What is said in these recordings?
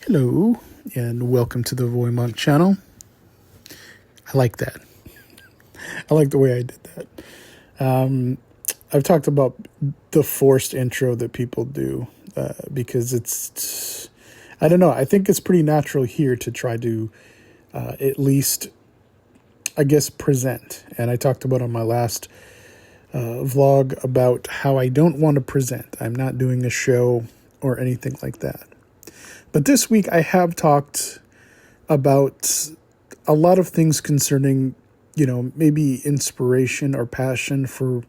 Hello, and welcome to the VoyMonk channel. I like that. I like the way I did that. I've talked about the forced intro that people do because I don't know, I think it's pretty natural here to try to at least, I guess, present. And I talked about on my last vlog about how I don't want to present. I'm not doing a show or anything like that. But this week I have talked about a lot of things concerning, maybe inspiration or passion for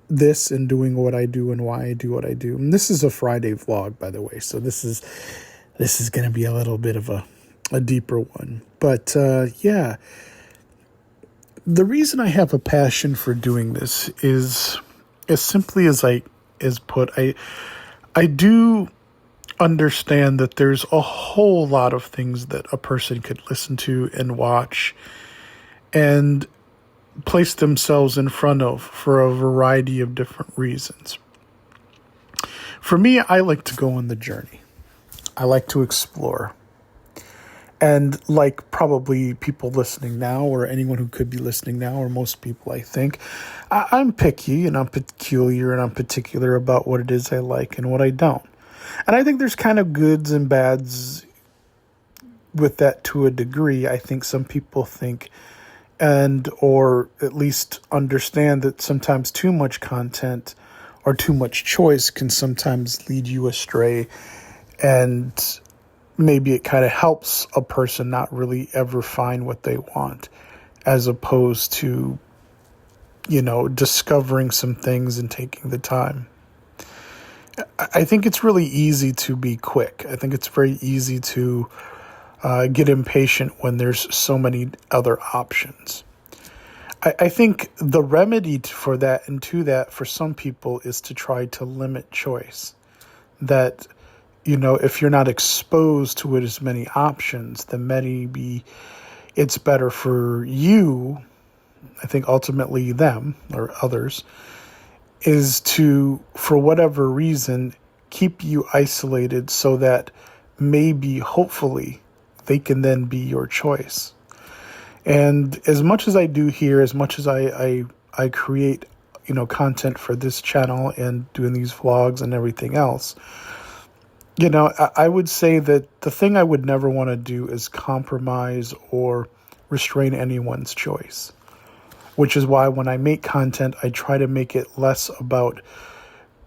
this and doing what I do and why I do what I do. And this is a Friday vlog, by the way, so this is going to be a little bit of a deeper one. But yeah, the reason I have a passion for doing this is as simply as put. I do understand that there's a whole lot of things that a person could listen to and watch and place themselves in front of for a variety of different reasons. For me, I like to go on the journey. I like to explore. And like probably people listening now, or anyone who could be listening now, or most people, I think, I'm picky and I'm peculiar and I'm particular about what it is I like and what I don't. And I think there's kind of goods and bads with that to a degree. I think some people think or at least understand that sometimes too much content or too much choice can sometimes lead you astray. And maybe it kind of helps a person not really ever find what they want, as opposed to, discovering some things and taking the time. I think it's really easy to be quick. I think it's very easy to get impatient when there's so many other options. I think the remedy for that and to that for some people is to try to limit choice. That, if you're not exposed to as many options, then maybe it's better for you, I think ultimately them or others, is to, for whatever reason, keep you isolated so that maybe, hopefully, they can then be your choice. And as much as I do here, as much as I create, content for this channel and doing these vlogs and everything else, I would say that the thing I would never want to do is compromise or restrain anyone's choice. Which is why when I make content, I try to make it less about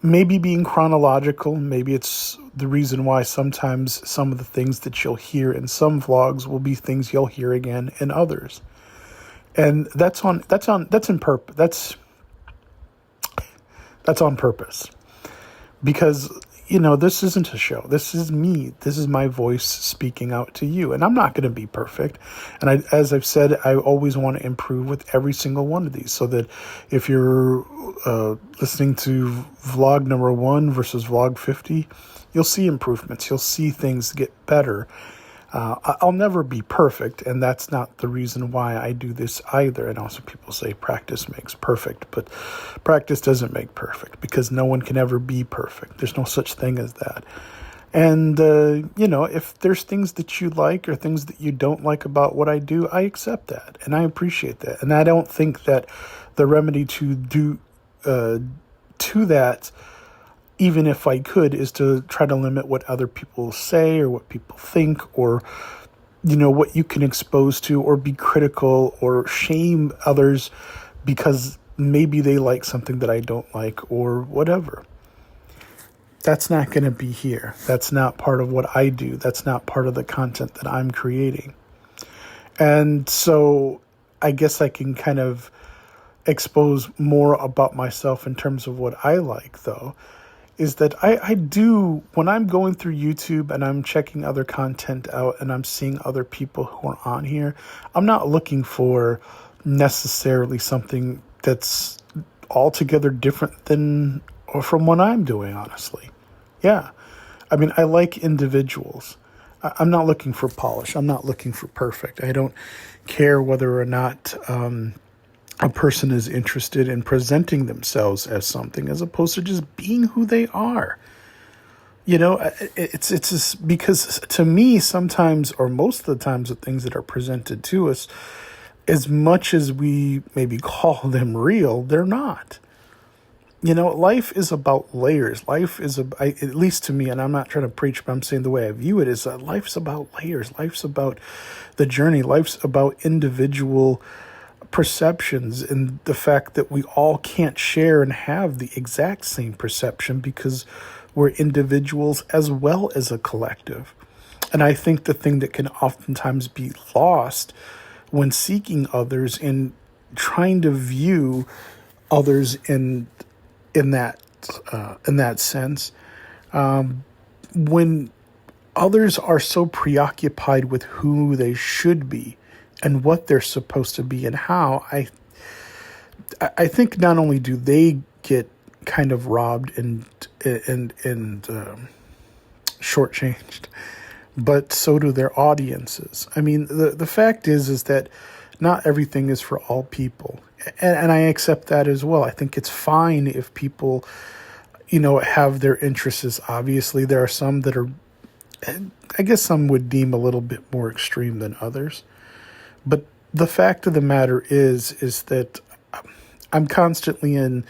maybe being chronological. Maybe it's the reason why sometimes some of the things that you'll hear in some vlogs will be things you'll hear again in others. And that's on purpose. That's on purpose. Because this isn't a show. This is me. This is my voice speaking out to you. And I'm not going to be perfect. And as I've said, I always want to improve with every single one of these. So that if you're listening to vlog number 1 versus vlog 50, you'll see improvements. You'll see things get better. I'll never be perfect, and that's not the reason why I do this either. And also people say practice makes perfect, but practice doesn't make perfect because no one can ever be perfect. There's no such thing as that. And, if there's things that you like or things that you don't like about what I do, I accept that, and I appreciate that. And I don't think that the remedy to that, even if I could, is to try to limit what other people say or what people think or, what you can expose to or be critical or shame others because maybe they like something that I don't like or whatever. That's not going to be here. That's not part of what I do. That's not part of the content that I'm creating. And so I guess I can kind of expose more about myself in terms of what I like, though. Is that I do, when I'm going through YouTube and I'm checking other content out and I'm seeing other people who are on here, I'm not looking for necessarily something that's altogether different than or from what I'm doing, honestly. Yeah. I mean, I like individuals. I'm not looking for polish. I'm not looking for perfect. I don't care whether or not a person is interested in presenting themselves as something as opposed to just being who they are. It's just because to me, sometimes or most of the times, the things that are presented to us, as much as we maybe call them real, they're not. Life is about layers. Life is, at least to me, and I'm not trying to preach, but I'm saying the way I view it is that life's about layers. Life's about the journey. Life's about individual perceptions and the fact that we all can't share and have the exact same perception because we're individuals as well as a collective. And I think the thing that can oftentimes be lost when seeking others and trying to view others in that sense, when others are so preoccupied with who they should be and what they're supposed to be and how, I think not only do they get kind of robbed and shortchanged, but so do their audiences. I mean, the fact is that not everything is for all people. And I accept that as well. I think it's fine if people, have their interests. Obviously, there are some that are, I guess some would deem a little bit more extreme than others. But the fact of the matter is that I'm constantly in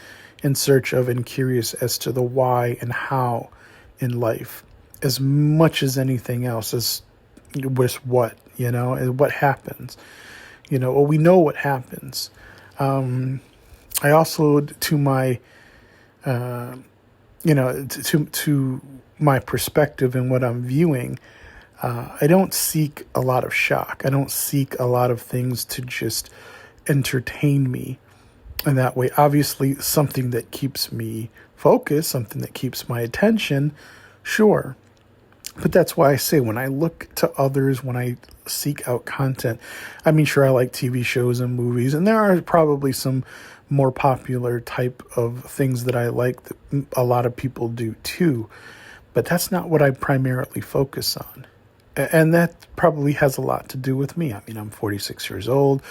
search of and curious as to the why and how in life, as much as anything else, as with what, and what happens. Well, we know what happens. I also, to my, to my perspective and what I'm viewing, I don't seek a lot of shock. I don't seek a lot of things to just entertain me in that way. Obviously, something that keeps me focused, something that keeps my attention, sure. But that's why I say when I look to others, when I seek out content, I mean, sure, I like TV shows and movies, and there are probably some more popular type of things that I like that a lot of people do too. But that's not what I primarily focus on. And that probably has a lot to do with me. I mean, I'm 46 years old.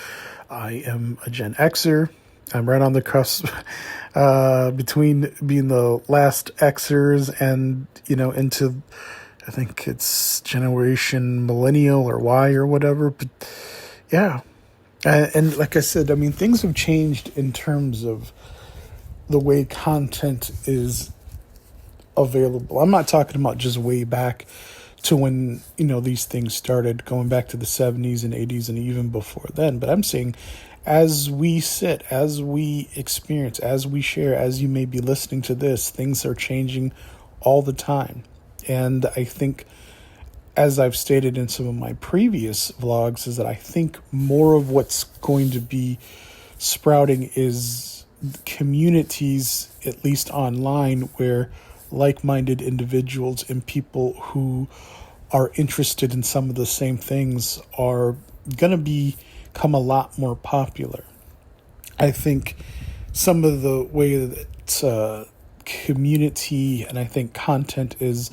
I am a Gen Xer. I'm right on the cusp between being the last Xers and, into, I think it's generation millennial or Y or whatever. But yeah. And like I said, I mean, things have changed in terms of the way content is available. I'm not talking about just way back to when, these things started, going back to the 70s and 80s and even before then. But I'm saying as we sit, as we experience, as we share, as you may be listening to this, things are changing all the time. And I think, as I've stated in some of my previous vlogs, is that I think more of what's going to be sprouting is communities, at least online, where like-minded individuals and people who are interested in some of the same things are going to become a lot more popular. I think some of the way that community and I think content is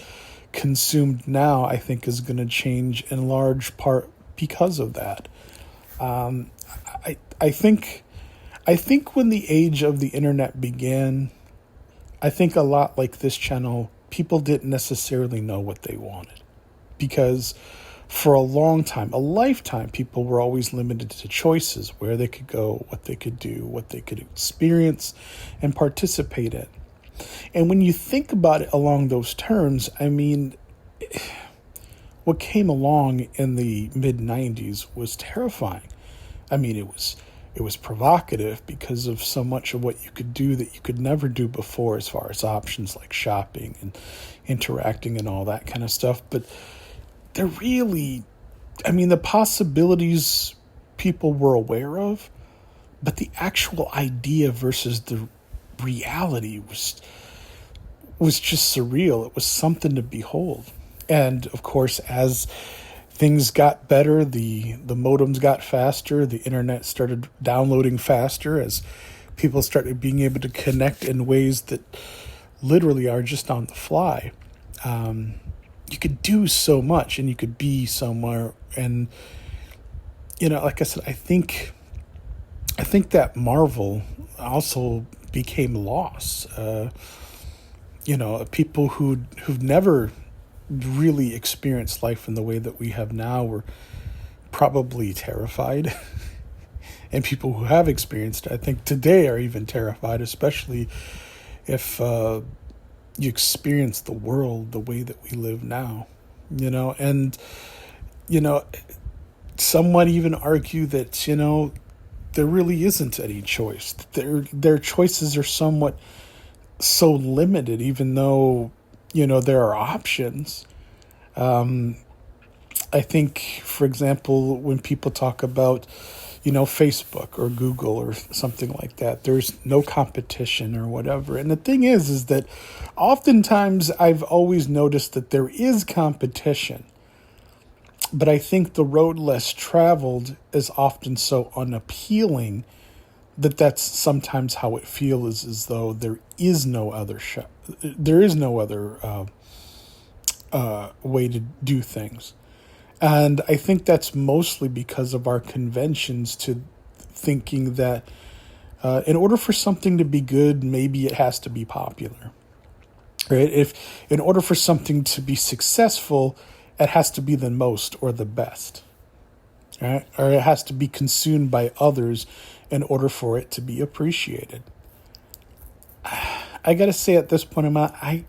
consumed now, I think is going to change in large part because of that. I think when the age of the internet began, I think a lot like this channel, people didn't necessarily know what they wanted, because for a long time, a lifetime, people were always limited to choices, where they could go, what they could do, what they could experience and participate in. And when you think about it along those terms, I mean, what came along in the mid-90s was terrifying. I mean, it was provocative because of so much of what you could do that you could never do before, as far as options like shopping and interacting and all that kind of stuff. But they're really, I mean, the possibilities people were aware of, but the actual idea versus the reality was just surreal. It was something to behold. And of course, as things got better, the modems got faster, the internet started downloading faster, as people started being able to connect in ways that literally are just on the fly. You could do so much, and you could be somewhere. And, like I said, I think that marvel also became lost. people who've never really experienced life in the way that we have now were probably terrified. And people who have experienced it, I think today, are even terrified, especially if you experience the world the way that we live now. And some might even argue that there really isn't any choice. Their choices are somewhat so limited, even though there are options. I think, for example, when people talk about Facebook or Google or something like that, there's no competition or whatever. And the thing is that oftentimes I've always noticed that there is competition, but I think the road less traveled is often so unappealing that that's sometimes how it feels, as though there is no other way to do things. And I think that's mostly because of our conventions to thinking that in order for something to be good, maybe it has to be popular. Right? If in order for something to be successful, it has to be the most or the best. Right? Or it has to be consumed by others in order for it to be appreciated. I got to say, at this point in my life,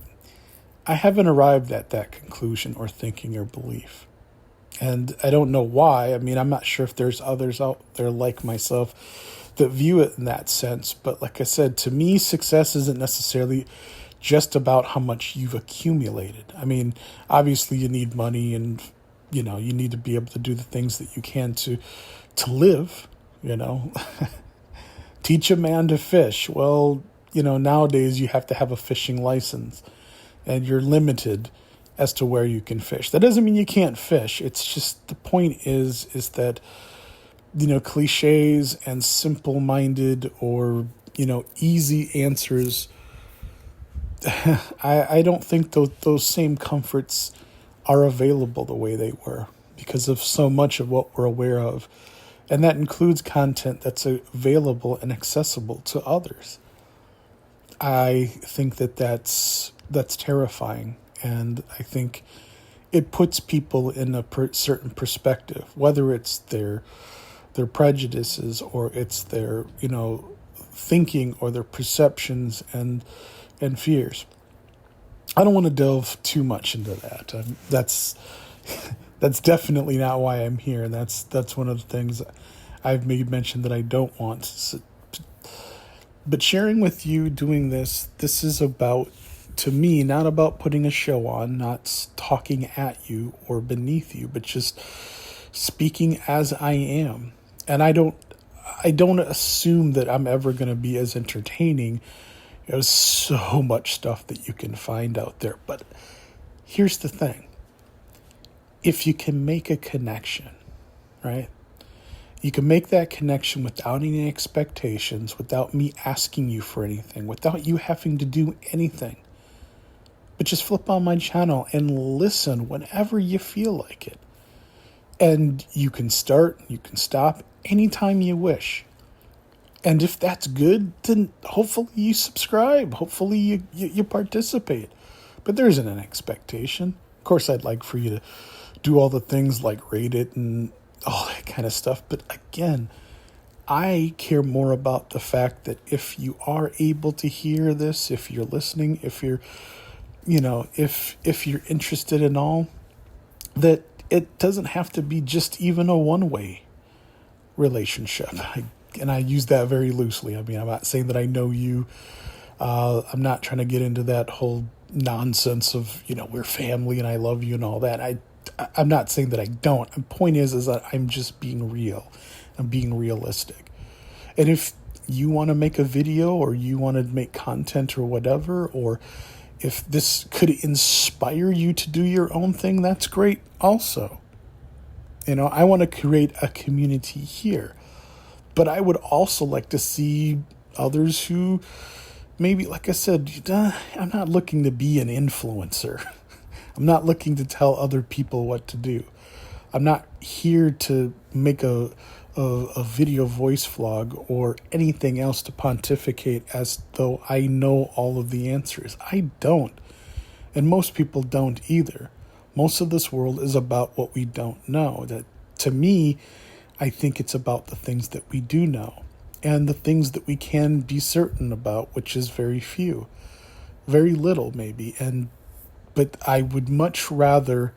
I haven't arrived at that conclusion or thinking or belief. And I don't know why. I mean, I'm not sure if there's others out there like myself that view it in that sense. But like I said, to me, success isn't necessarily just about how much you've accumulated. I mean, obviously you need money, and, you need to be able to do the things that you can to live, Teach a man to fish. Well, nowadays you have to have a fishing license, and you're limited as to where you can fish. That doesn't mean you can't fish. It's just, the point is that, cliches and simple-minded or, easy answers, I don't think those same comforts are available the way they were because of so much of what we're aware of. And that includes content that's available and accessible to others. I think that's terrifying. And I think it puts people in a certain perspective, whether it's their prejudices or it's their, thinking or their perceptions and fears. I don't want to delve too much into that. That's definitely not why I'm here. And that's one of the things I've made mention that I don't want. But sharing with you, doing this is about, to me, not about putting a show on, not talking at you or beneath you, but just speaking as I am. And I don't assume that I'm ever going to be as entertaining. There's so much stuff that you can find out there. But here's the thing. If you can make a connection, right? You can make that connection without any expectations, without me asking you for anything, without you having to do anything. But just flip on my channel and listen whenever you feel like it. And you can start, you can stop anytime you wish. And if that's good, then hopefully you subscribe. Hopefully you participate. But there isn't an expectation. Of course, I'd like for you to do all the things like rate it and all that kind of stuff. But again, I care more about the fact that if you are able to hear this, if you're listening, if you're if you're interested in all, that it doesn't have to be just even a one-way relationship. And I use that very loosely. I mean, I'm not saying that I know you. I'm not trying to get into that whole nonsense of, we're family and I love you and all that. I'm not saying that I don't. The point is that I'm just being real. I'm being realistic. And if you want to make a video or you want to make content or whatever, or if this could inspire you to do your own thing, that's great also. I want to create a community here. But I would also like to see others who maybe, like I said, I'm not looking to be an influencer. I'm not looking to tell other people what to do. I'm not here to make a video voice vlog or anything else to pontificate as though I know all of the answers. I don't. And most people don't either. Most of this world is about what we don't know. That, to me, I think it's about the things that we do know and the things that we can be certain about, which is very few, very little maybe. But I would much rather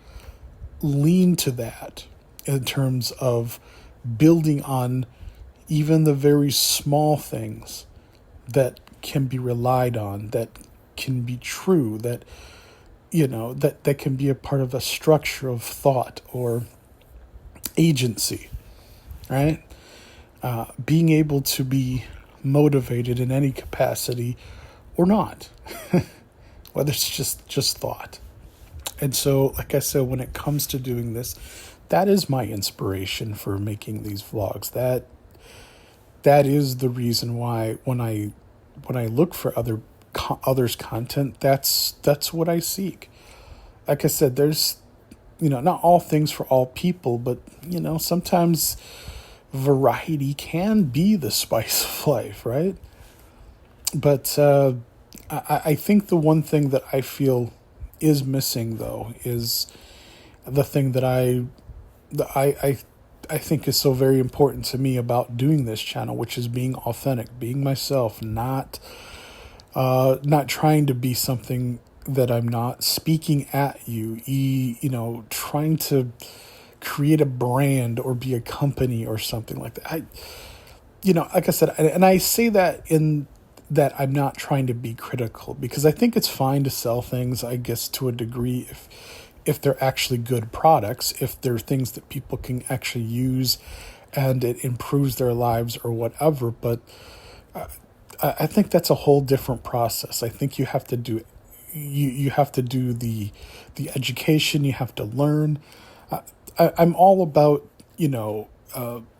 lean to that in terms of building on even the very small things that can be relied on, that can be true, that that can be a part of a structure of thought or agency, right? Being able to be motivated in any capacity or not, whether it's just thought. And so, like I said, when it comes to doing this, that is my inspiration for making these vlogs. That is the reason why when I look for others' content, that's what I seek. Like I said, there's not all things for all people, but sometimes variety can be the spice of life, right? But I think the one thing that I feel is missing, though, is the thing that I think is so very important to me about doing this channel, which is being authentic, being myself, not trying to be something that I'm not, speaking at you, trying to create a brand or be a company or something like that. Like I said, and I say that in that I'm not trying to be critical, because I think it's fine to sell things, I guess, to a degree, if they're actually good products, if they're things that people can actually use and it improves their lives or whatever. But I think that's a whole different process. I think you have to do you have to do the education. You have to learn. I'm all about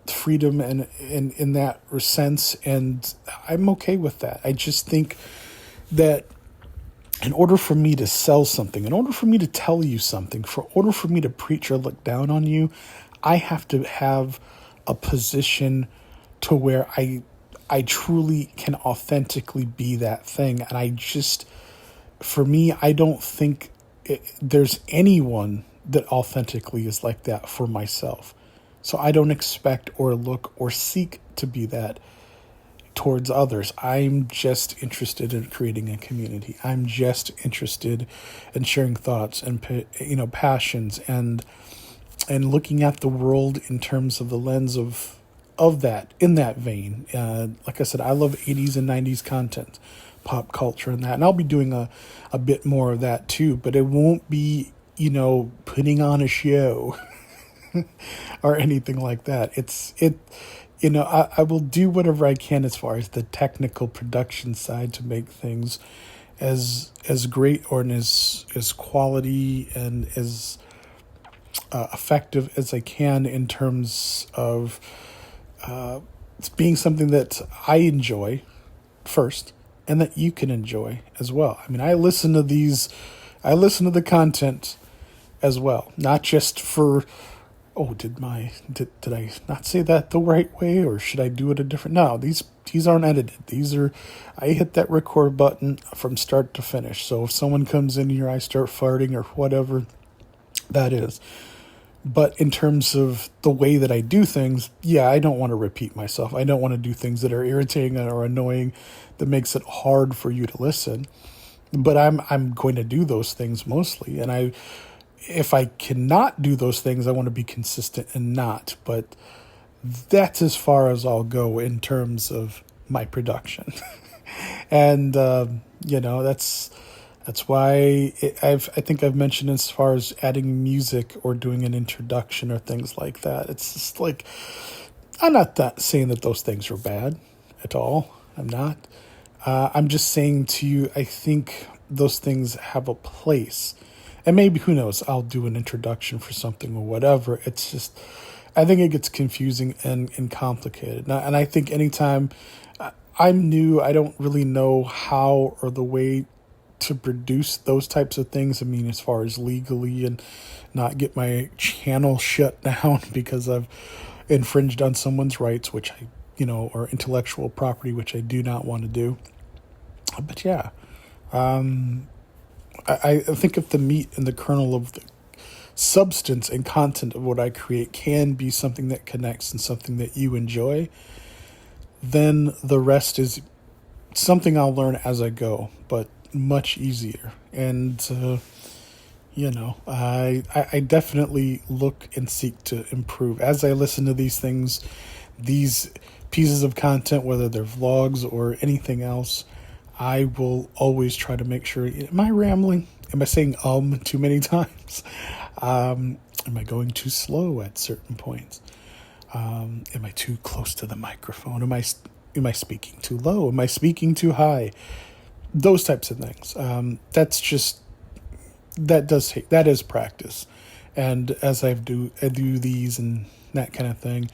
freedom and in that sense, and I'm okay with that. I just think that in order for me to sell something, in order for me to tell you something, for order for me to preach or look down on you, I have to have a position to where I truly can authentically be that thing. And for me, I don't think there's anyone that authentically is like that for myself. So I don't expect or look or seek to be that towards others. I'm just interested in creating a community. I'm just interested in sharing thoughts and passions and looking at the world in terms of the lens of that, in that vein. Like I said, I love 80s and 90s content, pop culture and that. And I'll be doing a bit more of that too, but it won't be, putting on a show or anything like that. I will do whatever I can as far as the technical production side to make things as great or as quality and as effective as I can, in terms of it's being something that I enjoy first and that you can enjoy as well. I mean, I listen to the content as well, not just for, did I not say that the right way, or should I do it a different? No, these aren't edited. I hit that record button from start to finish. So if someone comes in here, I start farting or whatever that is. But in terms of the way that I do things, I don't want to repeat myself. I don't want to do things that are irritating or annoying, that makes it hard for you to listen. But I'm going to do those things mostly, and if I cannot do those things, I want to be consistent and not. But that's as far as I'll go in terms of my production. And, that's why I think I've mentioned, as far as adding music or doing an introduction or things like that. It's just like, I'm not saying that those things are bad at all. I'm not. I'm just saying to you, I think those things have a place. And maybe, who knows, I'll do an introduction for something or whatever. It's just, I think it gets confusing and complicated. And I think anytime I'm new, I don't really know how or the way to produce those types of things. I mean, as far as legally and not get my channel shut down because I've infringed on someone's rights, which or intellectual property, which I do not want to do. But yeah, I think if the meat and the kernel of the substance and content of what I create can be something that connects and something that you enjoy, then the rest is something I'll learn as I go, but much easier. And, I definitely look and seek to improve. As I listen to these things, these pieces of content, whether they're vlogs or anything else, I will always try to make sure, am I rambling? Am I saying too many times? Am I going too slow at certain points? Am I too close to the microphone? Am I speaking too low? Am I speaking too high? Those types of things. That is practice. And as I do these and that kind of thing,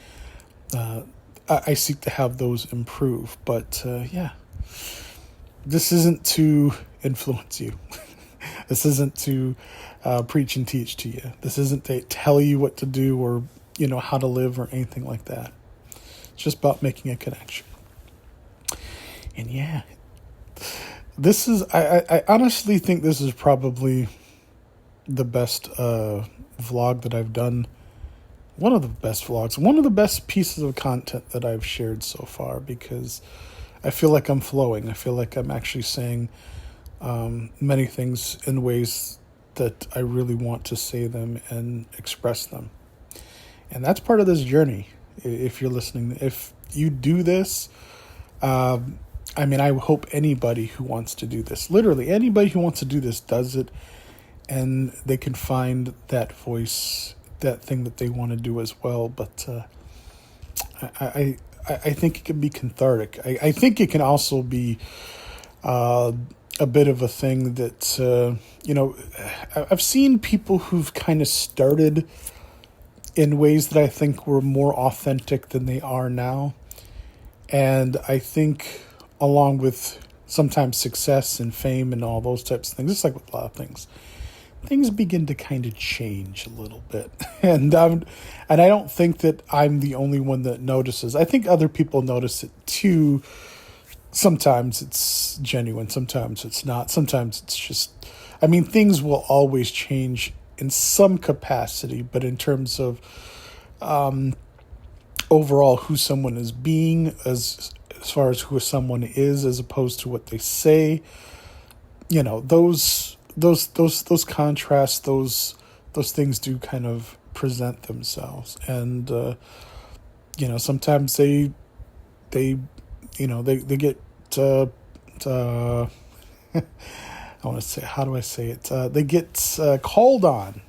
I seek to have those improve. But this isn't to influence you. This isn't to preach and teach to you. This isn't to tell you what to do or, how to live or anything like that. It's just about making a connection. And yeah, this is, I honestly think this is probably the best vlog that I've done. One of the best vlogs, one of the best pieces of content that I've shared so far, because I feel like I'm flowing. I feel like I'm actually saying many things in ways that I really want to say them and express them. And that's part of this journey. If you're listening, if you do this, I hope anybody who wants to do this, literally anybody who wants to do this, does it, and they can find that voice, that thing that they want to do as well. But I think it can be cathartic. I think it can also be a bit of a thing that, I've seen people who've kind of started in ways that I think were more authentic than they are now. And I think along with sometimes success and fame and all those types of things, it's like with a lot of things begin to kind of change a little bit. And I don't think that I'm the only one that notices. I think other people notice it too. Sometimes it's genuine, sometimes it's not. Sometimes it's just, things will always change in some capacity, but in terms of overall who someone is being, as far as who someone is, as opposed to what they say, those contrasts, those things do kind of present themselves. And sometimes they get I want to say, how do I say it? They get called on,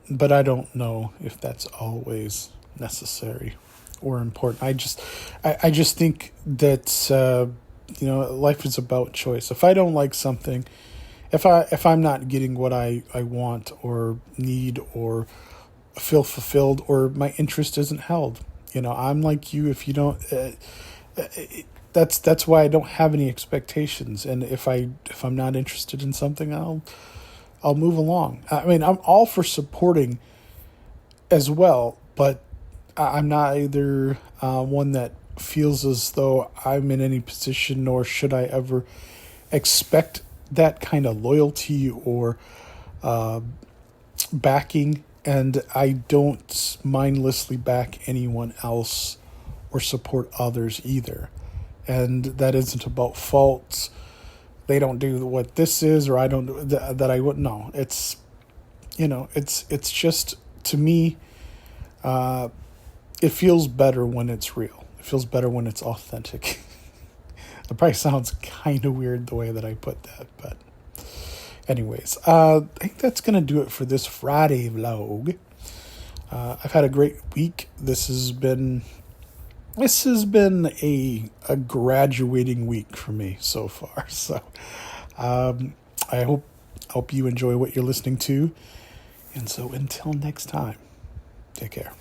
but I don't know if that's always necessary or important. I just think that life is about choice. If I don't like something, if I'm not getting what I want or need or feel fulfilled, or my interest isn't held, I'm like you. If you don't, that's why I don't have any expectations. And if I'm not interested in something, I'll move along. I'm all for supporting as well, but I'm not either one that feels as though I'm in any position, nor should I ever expect that kind of loyalty or backing. And I don't mindlessly back anyone else or support others either. And that isn't about faults. They don't do what this is, or I don't do that. I wouldn't know. It's just, to me, it feels better when it's real. It feels better when it's authentic. It probably sounds kind of weird the way that I put that, but anyways, I think that's going to do it for this Friday vlog. I've had a great week. This has been a graduating week for me so far. So I hope you enjoy what you're listening to. And so until next time, take care.